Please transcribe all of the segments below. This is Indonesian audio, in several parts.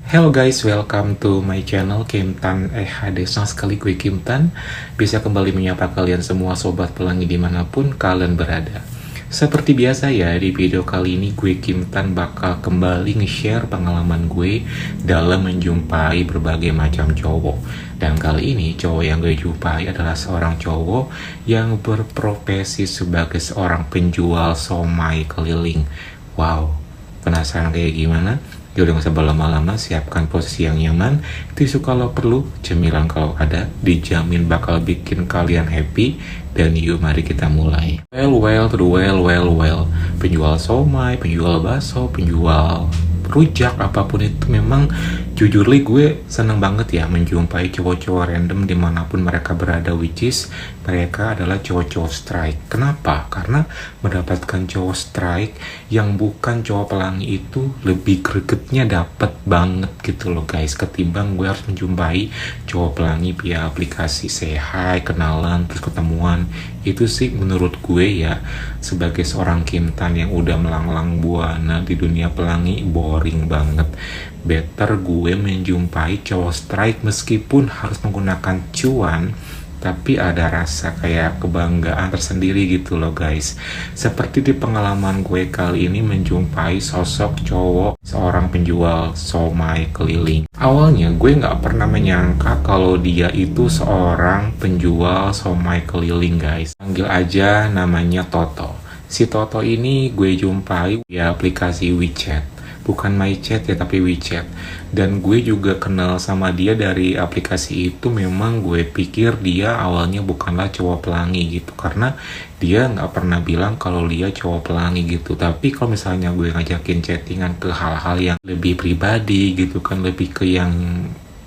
Hello guys, welcome to my channel Kim Tan HD. Senang sekali gue Kim Tan bisa kembali menyapa kalian semua sobat pelangi dimanapun kalian berada. Seperti biasa ya, di video kali ini gue Kim Tan bakal kembali nge-share pengalaman gue dalam menjumpai berbagai macam cowok. Dan kali ini cowok yang gue jumpai adalah seorang cowok yang berprofesi sebagai seorang penjual somai keliling. Wow, penasaran kayak gimana? Udah gak usah berlama-lama, siapkan posisi yang nyaman, tisu kalau perlu, cemilan kalau ada, dijamin bakal bikin kalian happy. Dan yuk mari kita mulai. Well, penjual somai, penjual bakso, penjual rujak, apapun itu memang jujur li gue seneng banget ya menjumpai cowok-cowok random dimanapun mereka berada, which is mereka adalah cowok-cowok strike. Kenapa? Karena mendapatkan cowok strike yang bukan cowok pelangi itu lebih gregetnya dapet banget gitu loh guys, ketimbang gue harus menjumpai cowok pelangi via aplikasi say hi, kenalan, terus ketemuan. Itu sih menurut gue ya, sebagai seorang Kim Tan yang udah melanglang buana di dunia pelangi, boring banget. Better gue menjumpai cowok strike meskipun harus menggunakan cuan, tapi ada rasa kayak kebanggaan tersendiri gitu loh guys. Seperti di pengalaman gue kali ini menjumpai sosok cowok seorang penjual somai keliling. Awalnya gue gak pernah menyangka kalau dia itu seorang penjual somai keliling guys. Panggil aja namanya Toto. Si Toto ini gue jumpai di aplikasi WeChat. Bukan MyChat ya, tapi WeChat. Dan gue juga kenal sama dia dari aplikasi itu. Memang gue pikir dia awalnya bukanlah cowok pelangi gitu, karena dia nggak pernah bilang kalau dia cowok pelangi gitu. Tapi kalau misalnya gue ngajakin chattingan ke hal-hal yang lebih pribadi gitu kan, lebih ke yang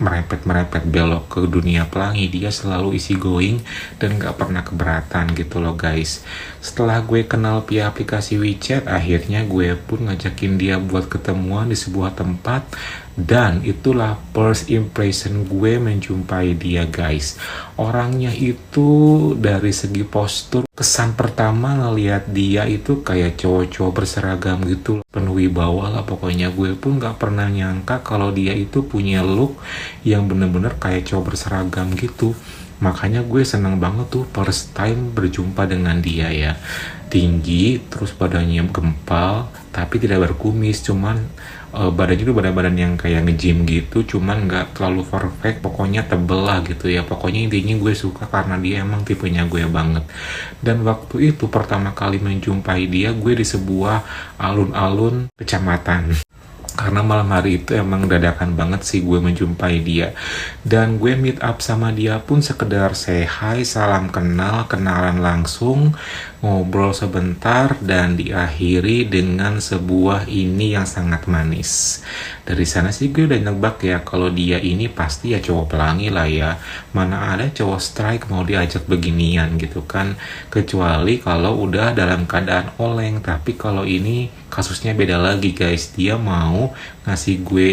merepet belok ke dunia pelangi, dia selalu easy going dan gak pernah keberatan gitu loh guys. Setelah gue kenal via aplikasi WeChat, akhirnya gue pun ngajakin dia buat ketemuan di sebuah tempat. Dan itulah first impression gue menjumpai dia guys. Orangnya itu dari segi postur, kesan pertama ngelihat dia itu kayak cowok-cowok berseragam gitu, penuh wibawa lah pokoknya. Gue pun gak pernah nyangka kalau dia itu punya look yang bener-bener kayak cowok berseragam gitu. Makanya gue seneng banget tuh first time berjumpa dengan dia ya. Tinggi, terus badannya gempal, tapi tidak berkumis, cuman badannya tuh badan yang kayak nge-gym gitu, cuman nggak terlalu perfect, pokoknya tebel lah gitu ya. Pokoknya intinya gue suka karena dia emang tipenya gue banget. Dan waktu itu pertama kali menjumpai dia, gue di sebuah alun-alun kecamatan. Karena malam hari itu emang dadakan banget sih gue menjumpai dia. Dan gue meet up sama dia pun sekedar say hi, salam kenal, kenalan langsung, ngobrol sebentar, dan diakhiri dengan sebuah ini yang sangat manis. Dari sana sih gue udah nebak ya kalau dia ini pasti ya cowok pelangi lah ya. Mana ada cowok strike mau diajak beginian gitu kan, kecuali kalau udah dalam keadaan oleng. Tapi kalau ini kasusnya beda lagi guys, dia mau ngasih gue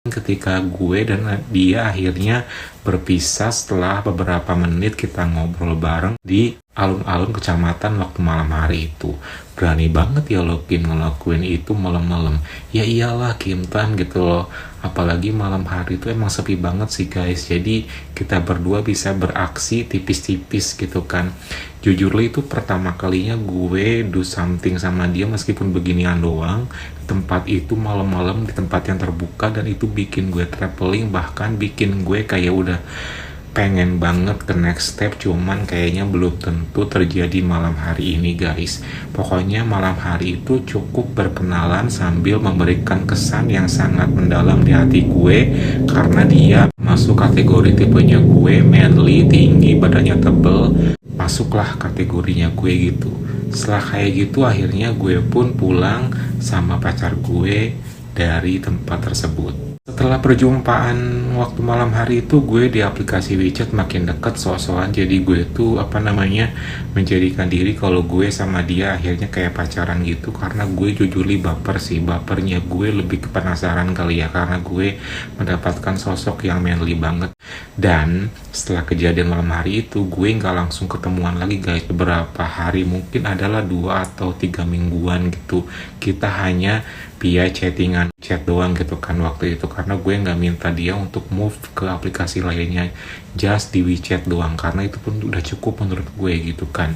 ketika gue dan dia akhirnya berpisah setelah beberapa menit kita ngobrol bareng di alun-alun kecamatan waktu malam hari itu. Berani banget ya lo Kim ngelakuin itu malam-malam. Ya iyalah Kim Tan gitu loh. Apalagi malam hari itu emang sepi banget sih guys. Jadi kita berdua bisa beraksi tipis-tipis gitu kan. Jujur li itu pertama kalinya gue do something sama dia meskipun beginian doang. Tempat itu malam-malam di tempat yang terbuka, dan itu bikin gue traveling, bahkan bikin gue kayak udah pengen banget ke next step, cuman kayaknya belum tentu terjadi malam hari ini guys. Pokoknya malam hari itu cukup berkenalan sambil memberikan kesan yang sangat mendalam di hati gue, karena dia masuk kategori tipenya gue, manly, tinggi, badannya tebel, masuklah kategorinya gue gitu. Setelah kayak gitu akhirnya gue pun pulang sama pacar gue dari tempat tersebut. Setelah perjumpaan waktu malam hari itu, gue di aplikasi WeChat makin deket sok-sokan. Jadi gue tuh menjadikan diri kalau gue sama dia akhirnya kayak pacaran gitu. Karena gue jujur baper sih, bapernya gue lebih ke penasaran kali ya, karena gue mendapatkan sosok yang manly banget. Dan setelah kejadian malam hari itu, gue nggak langsung ketemuan lagi guys. Beberapa hari, mungkin adalah 2 atau 3 mingguan gitu, kita hanya via chattingan, chat doang gitu kan waktu itu, karena gue nggak minta dia untuk move ke aplikasi lainnya, just di WeChat doang, karena itu pun udah cukup menurut gue gitu kan.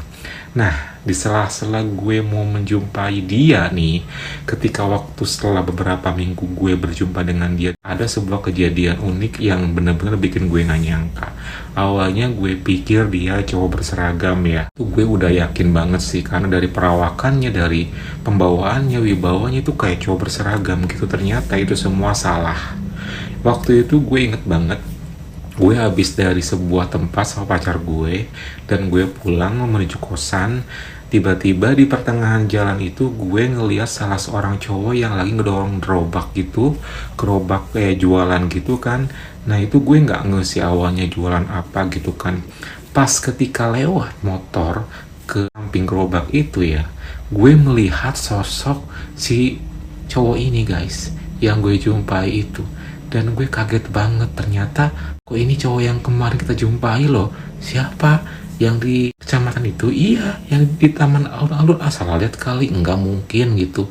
Nah, di sela-sela gue mau menjumpai dia nih, ketika waktu setelah beberapa minggu gue berjumpa dengan dia, ada sebuah kejadian unik yang bener-bener bikin gue gak nyangka. Awalnya gue pikir dia cowok berseragam ya. Itu gue udah yakin banget sih, karena dari perawakannya, dari pembawaannya, wibawanya itu kayak cowok berseragam gitu. Ternyata itu semua salah. Waktu itu gue inget banget, gue habis dari sebuah tempat sama pacar gue, dan gue pulang menuju kosan. Tiba-tiba di pertengahan jalan itu gue ngeliat salah seorang cowok yang lagi ngedorong gerobak gitu, gerobak kayak jualan gitu kan. Nah itu gue nggak ngerti awalnya jualan apa gitu kan. Pas ketika lewat motor ke samping gerobak itu ya, gue melihat sosok si cowok ini guys, yang gue jumpai itu. Dan gue kaget banget, ternyata kok ini cowok yang kemarin kita jumpai loh. Siapa? Yang di kecamatan itu? Iya, yang di taman alun-alun. Salah lihat kali, nggak mungkin gitu.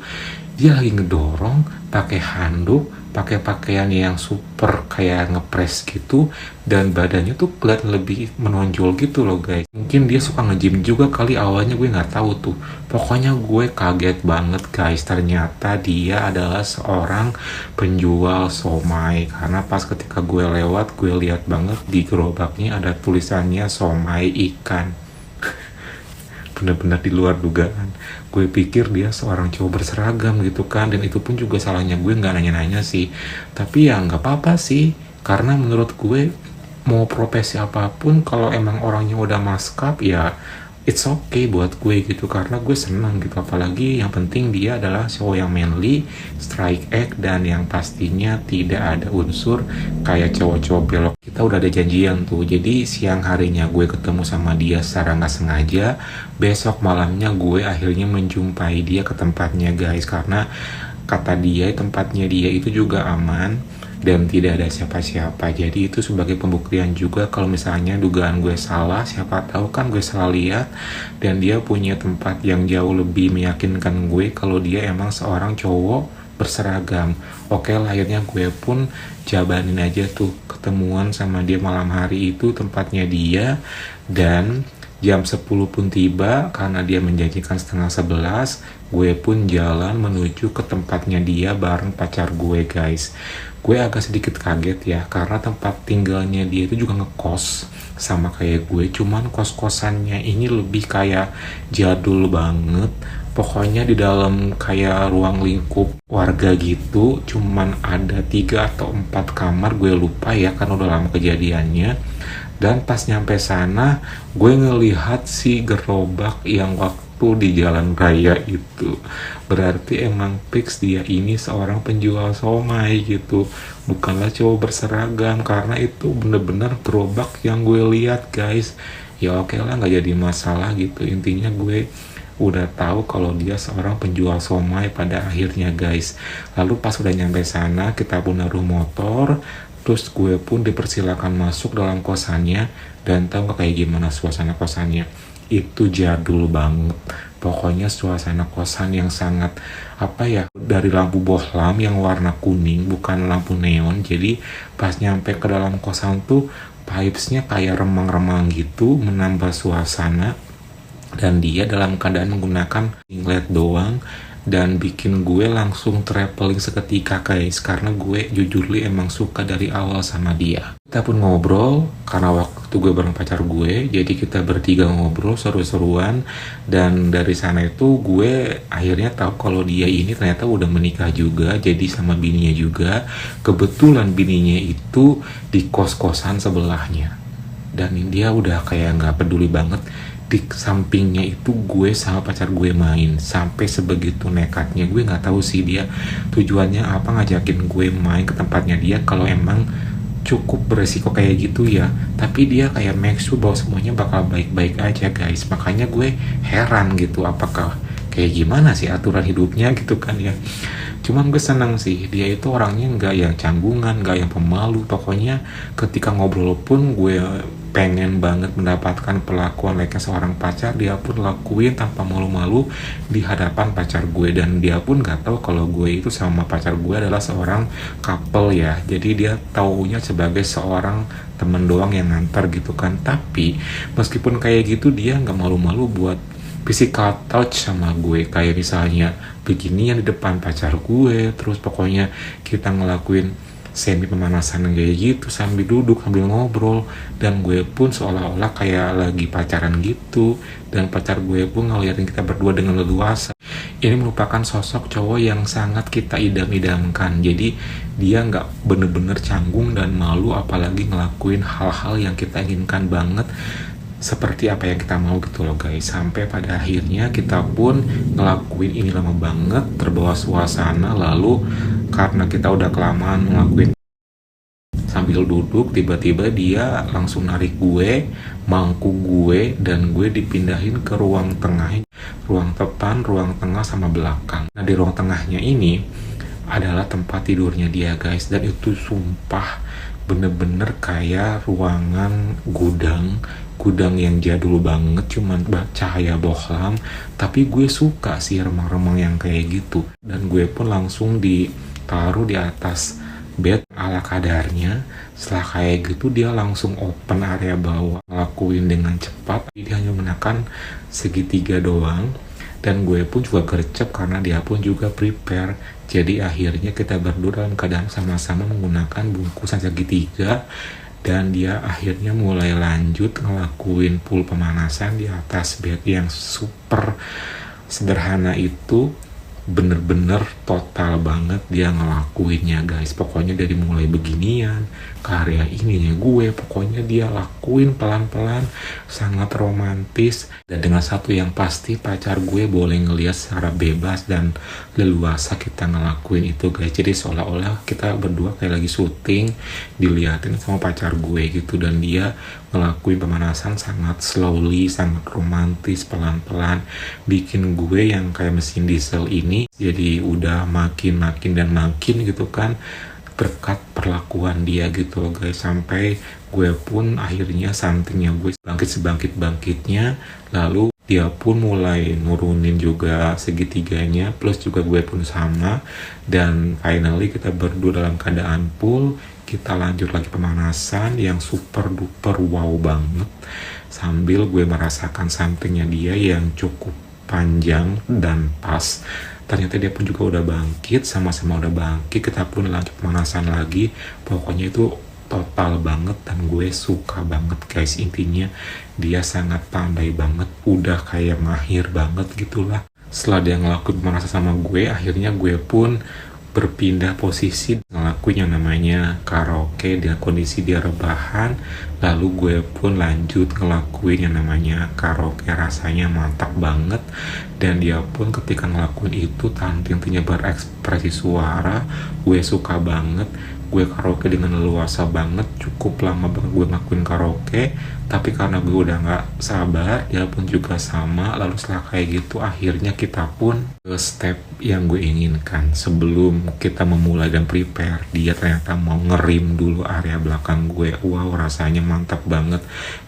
Dia lagi ngedorong pakai handuk, pakai pakaian yang super kayak ngepres gitu, dan badannya tuh kelihatan lebih menonjol gitu loh guys. Mungkin dia suka nge-gym juga kali, awalnya gue nggak tahu tuh. Pokoknya gue kaget banget guys, ternyata dia adalah seorang penjual somai. Karena pas ketika gue lewat, gue lihat banget di gerobaknya ada tulisannya somai ikan. Benar-benar di luar dugaan. Gue pikir dia seorang cowok berseragam gitu kan, dan itu pun juga salahnya gue nggak nanya-nanya sih. Tapi ya nggak apa-apa sih, karena menurut gue mau profesi apapun, kalau emang orangnya udah maskap ya it's okay buat gue gitu, karena gue senang gitu. Apalagi yang penting dia adalah cowok yang manly, strike act, dan yang pastinya tidak ada unsur kayak cowok-cowok belok. Kita udah ada janjian tuh, jadi siang harinya gue ketemu sama dia secara nggak sengaja. Besok malamnya gue akhirnya menjumpai dia ke tempatnya guys, karena kata dia tempatnya dia itu juga aman dan tidak ada siapa-siapa. Jadi itu sebagai pembuktian juga kalau misalnya dugaan gue salah, siapa tahu kan gue salah lihat, dan dia punya tempat yang jauh lebih meyakinkan gue kalau dia emang seorang cowok berseragam. Oke lah, akhirnya gue pun jabanin aja tuh ketemuan sama dia malam hari itu tempatnya dia, dan jam 10 pun tiba. Karena dia menjanjikan setengah 11, gue pun jalan menuju ke tempatnya dia bareng pacar gue guys. Gue agak sedikit kaget ya, karena tempat tinggalnya dia itu juga ngekos sama kayak gue, cuman kos-kosannya ini lebih kayak jadul banget. Pokoknya di dalam kayak ruang lingkup warga gitu, cuman ada 3 atau 4 kamar, gue lupa ya karena udah lama kejadiannya. Dan pas nyampe sana, gue ngelihat si gerobak yang waktu di jalan raya itu. Berarti emang fix dia ini seorang penjual somai gitu, bukanlah cowok berseragam, karena itu bener-bener gerobak yang gue lihat guys. Ya oke lah, nggak jadi masalah gitu. Intinya gue udah tahu kalau dia seorang penjual somai pada akhirnya guys. Lalu pas udah nyampe sana, kita pun naruh motor. Terus gue pun dipersilakan masuk dalam kosannya. Dan tahu gak kayak gimana suasana kosannya? Itu jadul banget. Pokoknya suasana kosan yang sangat apa ya, dari lampu bohlam yang warna kuning, bukan lampu neon. Jadi pas nyampe ke dalam kosan tuh vibes-nya kayak remang-remang gitu, menambah suasana. Dan dia dalam keadaan menggunakan singlet doang, dan bikin gue langsung traveling seketika guys, karena gue jujur li emang suka dari awal sama dia. Kita pun ngobrol, karena waktu gue bareng pacar gue, jadi kita bertiga ngobrol seru-seruan. Dan dari sana itu gue akhirnya tahu kalau dia ini ternyata udah menikah juga, jadi sama bininya juga. Kebetulan bininya itu di kos-kosan sebelahnya, dan dia udah kayak gak peduli banget. Di sampingnya itu gue sama pacar gue main, sampai sebegitu nekatnya. Gue nggak tahu sih dia tujuannya apa ngajakin gue main ke tempatnya dia, kalau emang cukup beresiko kayak gitu ya. Tapi dia kayak make sure bahwa semuanya bakal baik-baik aja guys. Makanya gue heran gitu, apakah kayak gimana sih aturan hidupnya gitu kan ya. Cuman gue seneng sih, dia itu orangnya nggak yang canggungan, nggak yang pemalu. Pokoknya ketika ngobrol pun gue pengen banget mendapatkan perlakuan layaknya seorang pacar, dia pun lakuin tanpa malu-malu di hadapan pacar gue. Dan dia pun gak tahu kalau gue itu sama pacar gue adalah seorang couple ya. Jadi dia taunya sebagai seorang temen doang yang ngantar gitu kan. Tapi meskipun kayak gitu, dia gak malu-malu buat physical touch sama gue, kayak misalnya beginian di depan pacar gue. Terus pokoknya kita ngelakuin semi pemanasan kayak gitu sambil duduk sambil ngobrol, dan gue pun seolah-olah kayak lagi pacaran gitu, dan pacar gue pun ngeliatin kita berdua dengan leluasa. Ini merupakan sosok cowok yang sangat kita idam-idamkan. Jadi dia nggak bener-bener canggung dan malu apalagi ngelakuin hal-hal yang kita inginkan banget seperti apa yang kita mau gitu loh guys. Sampai pada akhirnya kita pun ngelakuin ini lama banget, terbawa suasana. Lalu karena kita udah kelamaan ngelakuin sambil duduk, tiba-tiba dia langsung narik gue, mangku gue, dan gue dipindahin ke ruang tengah, ruang depan, ruang tengah, sama belakang. Nah di ruang tengahnya ini adalah tempat tidurnya dia guys, dan itu sumpah bener-bener kayak ruangan gudang yang jadul banget, cuman cahaya bohlam. Tapi gue suka sih remang-remang yang kayak gitu, dan gue pun langsung ditaruh di atas bed ala kadarnya. Setelah kayak gitu dia langsung open area bawah, ngelakuin dengan cepat. Dia hanya menekan segitiga doang, dan gue pun juga gercep karena dia pun juga prepare. Jadi akhirnya kita berdua dalam keadaan sama-sama menggunakan bungkusan segitiga, dan dia akhirnya mulai lanjut ngelakuin full pemanasan di atas bed yang super sederhana itu. Bener-bener total banget dia ngelakuinnya guys. Pokoknya dari mulai beginian ke area ininya gue, pokoknya dia lakuin pelan-pelan, sangat romantis. Dan dengan satu yang pasti, pacar gue boleh ngeliat secara bebas dan leluasa kita ngelakuin itu guys. Jadi seolah-olah kita berdua kayak lagi syuting, diliatin sama pacar gue gitu. Dan dia ngelakuin pemanasan sangat slowly, sangat romantis, pelan-pelan, bikin gue yang kayak mesin diesel ini jadi udah makin gitu kan, berkat perlakuan dia gitu loh guys. Sampai gue pun akhirnya somethingnya gue sebangkit-bangkitnya, lalu dia pun mulai nurunin juga segitiganya, plus juga gue pun sama. Dan finally kita berdua dalam keadaan full. Kita lanjut lagi pemanasan yang super duper wow banget, sambil gue merasakan somethingnya dia yang cukup panjang dan pas. Ternyata dia pun juga udah bangkit, sama-sama udah bangkit. Kita pun lanjut pemanasan lagi. Pokoknya itu total banget, dan gue suka banget guys. Intinya dia sangat pandai banget, udah kayak mahir banget gitulah. Setelah dia ngelakuin pemanasan sama gue, akhirnya gue pun berpindah posisi ngelakuin yang namanya karaoke dengan kondisi dia rebahan. Lalu gue pun lanjut ngelakuin yang namanya karaoke, rasanya mantap banget. Dan dia pun ketika ngelakuin itu tanpa berekspresi suara, gue suka banget. Gue karaoke dengan leluasa banget, cukup lama banget gue ngelakuin karaoke. Tapi karena gue udah gak sabar, dia pun juga sama. Lalu setelah kayak gitu akhirnya kita pun ke step yang gue inginkan. Sebelum kita memulai dan prepare, dia ternyata mau ngerim dulu area belakang gue. Wow, rasanya mantap banget.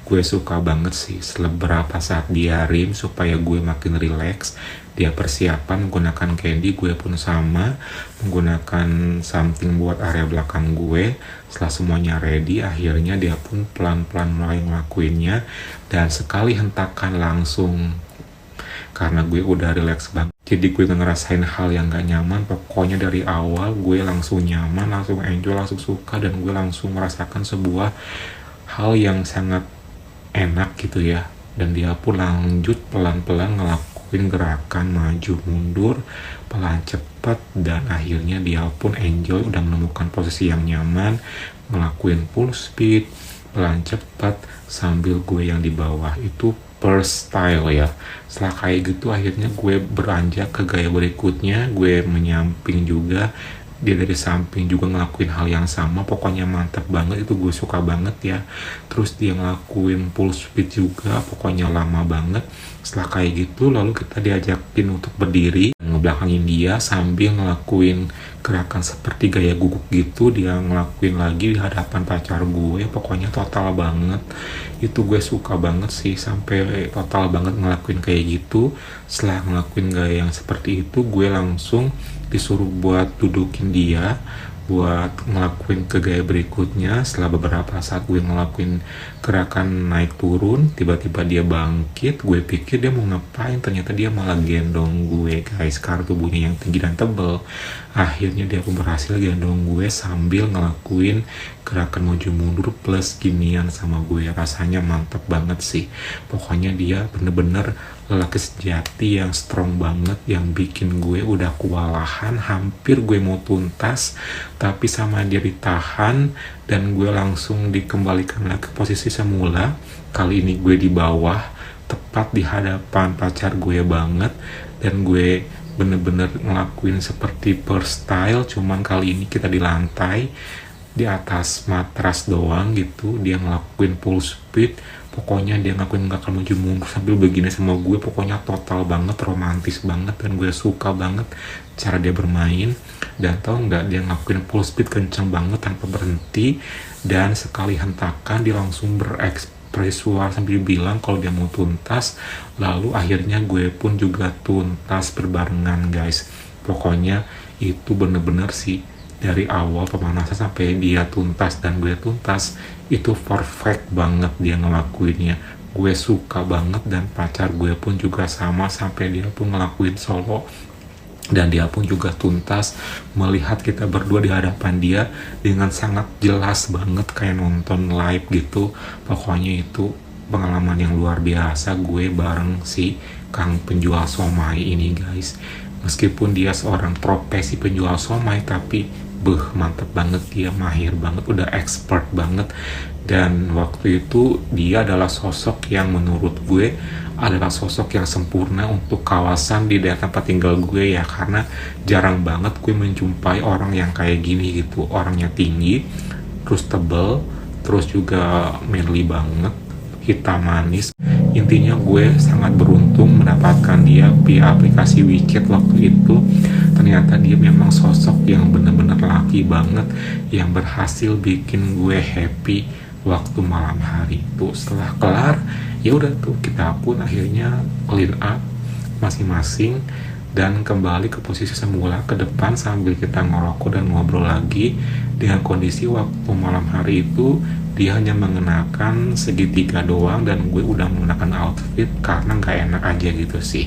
Gue suka banget sih beberapa saat dia rim supaya gue makin relax. Dia persiapan menggunakan candy, gue pun sama menggunakan something buat area belakang gue. Setelah semuanya ready, akhirnya dia pun pelan-pelan mulai ngelakuinnya. Dan sekali hentakan langsung, karena gue udah relax banget, jadi gue gak ngerasain hal yang gak nyaman. Pokoknya dari awal gue langsung nyaman, langsung enjoy, langsung suka. Dan gue langsung merasakan sebuah hal yang sangat enak gitu ya. Dan dia pun lanjut pelan-pelan ngelakuin gerakan maju mundur pelan cepat, dan akhirnya dia pun enjoy, udah menemukan posisi yang nyaman, ngelakuin full speed pelan cepat sambil gue yang di bawah itu first style ya. Setelah kayak gitu akhirnya gue beranjak ke gaya berikutnya. Gue menyamping juga, dia dari samping juga ngelakuin hal yang sama. Pokoknya mantap banget, itu gue suka banget ya. Terus dia ngelakuin full speed juga, pokoknya lama banget. Setelah kayak gitu lalu kita diajakin untuk berdiri, ngebelakangin dia sambil ngelakuin gerakan seperti gaya guguk gitu dia ngelakuin lagi di hadapan pacar gue. Pokoknya total banget, itu gue suka banget sih, sampai total banget ngelakuin kayak gitu. Setelah ngelakuin gaya yang seperti itu, gue langsung disuruh buat dudukin dia, buat ngelakuin ke gaya berikutnya. Setelah beberapa saat gue ngelakuin gerakan naik turun, tiba-tiba dia bangkit. Gue pikir dia mau ngapain, ternyata dia malah gendong gue guys, karena tubuhnya yang tinggi dan tebel. Akhirnya dia pun berhasil gendong gue sambil ngelakuin gerakan maju mundur plus ginian sama gue. Rasanya mantep banget sih. Pokoknya dia bener-bener lelaki sejati yang strong banget, yang bikin gue udah kewalahan, hampir gue mau tuntas, tapi sama dia ditahan dan gue langsung dikembalikan lagi ke posisi semula. Kali ini gue di bawah, tepat di hadapan pacar gue banget, dan gue bener-bener ngelakuin seperti burst style, cuman kali ini kita di lantai, di atas matras doang gitu. Dia ngelakuin full speed, pokoknya dia ngelakuin gerakan maju mundur sambil begini sama gue. Pokoknya total banget, romantis banget, dan gue suka banget cara dia bermain. Dan tau nggak, dia ngelakuin full speed kenceng banget tanpa berhenti, dan sekali hentakan dia langsung berekspresi suara sambil bilang kalau dia mau tuntas. Lalu akhirnya gue pun juga tuntas berbarengan guys. Pokoknya itu bener-bener sih, dari awal pemanasan sampai dia tuntas dan gue tuntas, itu perfect banget dia ngelakuinnya. Gue suka banget, dan pacar gue pun juga sama, sampai dia pun ngelakuin solo dan dia pun juga tuntas melihat kita berdua di hadapan dia dengan sangat jelas banget, kayak nonton live gitu. Pokoknya itu pengalaman yang luar biasa gue bareng si Kang penjual somai ini guys. Meskipun dia seorang profesi penjual somai, tapi mantep banget, dia mahir banget, udah expert banget. Dan waktu itu dia adalah sosok yang menurut gue adalah sosok yang sempurna untuk kawasan di daerah tempat tinggal gue ya, karena jarang banget gue menjumpai orang yang kayak gini gitu. Orangnya tinggi, terus tebel, terus juga manly banget, hitam manis. Intinya gue sangat beruntung mendapatkan dia via aplikasi WeChat waktu itu. Ternyata dia memang sosok yang bener-bener laki banget, yang berhasil bikin gue happy waktu malam hari itu. Setelah kelar, ya udah tuh, kita pun akhirnya clean up masing-masing dan kembali ke posisi semula ke depan sambil kita ngerokok dan ngobrol lagi. Dengan kondisi waktu malam hari itu dia hanya mengenakan segitiga doang, dan gue udah menggunakan outfit karena nggak enak aja gitu sih.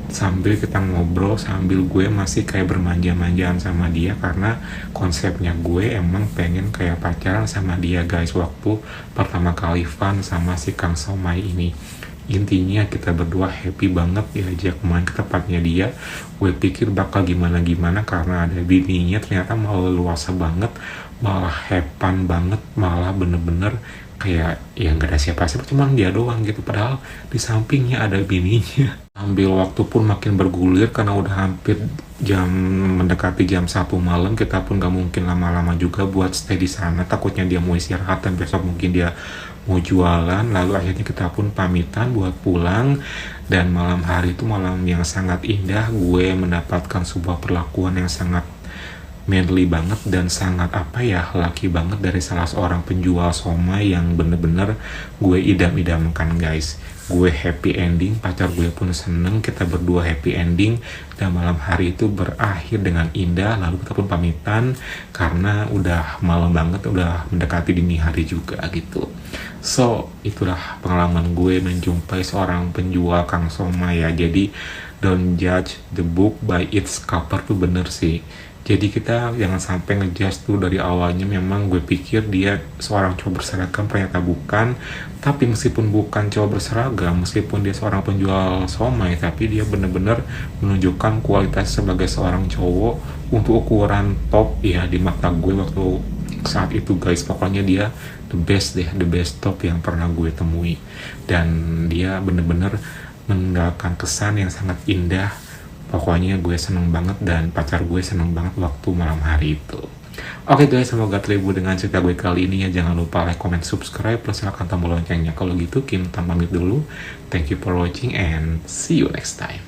Sambil kita ngobrol, sambil gue masih kayak bermanja-manjaan sama dia, karena konsepnya gue emang pengen kayak pacaran sama dia guys waktu pertama kali fun sama si Kang Somai ini. Intinya kita berdua happy banget diajak main ke tempatnya dia. Gue pikir bakal gimana-gimana karena ada bininya, ternyata malah luasa banget, malah hepan banget, malah bener-bener kayak ya nggak ada siapa-siapa, cuman dia doang gitu, padahal di sampingnya ada bininya. Ambil waktu pun makin bergulir karena udah hampir mendekati jam 1 malam. Kita pun gak mungkin lama-lama juga buat stay di sana, takutnya dia mau istirahat dan besok mungkin dia mau jualan. Lalu akhirnya kita pun pamitan buat pulang, dan malam hari itu malam yang sangat indah. Gue mendapatkan sebuah perlakuan yang sangat manly banget dan sangat laki banget dari salah seorang penjual somai yang bener-bener gue idam-idamkan guys. Gue happy ending, pacar gue pun seneng, kita berdua happy ending, dan malam hari itu berakhir dengan indah. Lalu kita pun pamitan karena udah malam banget, udah mendekati dini hari juga gitu. So itulah pengalaman gue menjumpai seorang penjual Kang Somai ya. Jadi don't judge the book by its cover tuh bener sih. Jadi kita jangan sampai ngejudge tuh dari awalnya. Memang gue pikir dia seorang cowok berseragam, ternyata bukan. Tapi meskipun bukan cowok berseragam, meskipun dia seorang penjual somai, tapi dia bener-bener menunjukkan kualitas sebagai seorang cowok untuk ukuran top ya di mata gue waktu saat itu guys. Pokoknya dia the best deh, the best top yang pernah gue temui. Dan dia bener-bener meninggalkan kesan yang sangat indah. Pokoknya gue seneng banget, dan pacar gue seneng banget waktu malam hari itu. Oke guys, semoga terhibur dengan cerita gue kali ini ya. Jangan lupa like, comment, subscribe, plus nyalakan tombol loncengnya. Kalau gitu, Kim Tan pamit dulu. Thank you for watching and see you next time.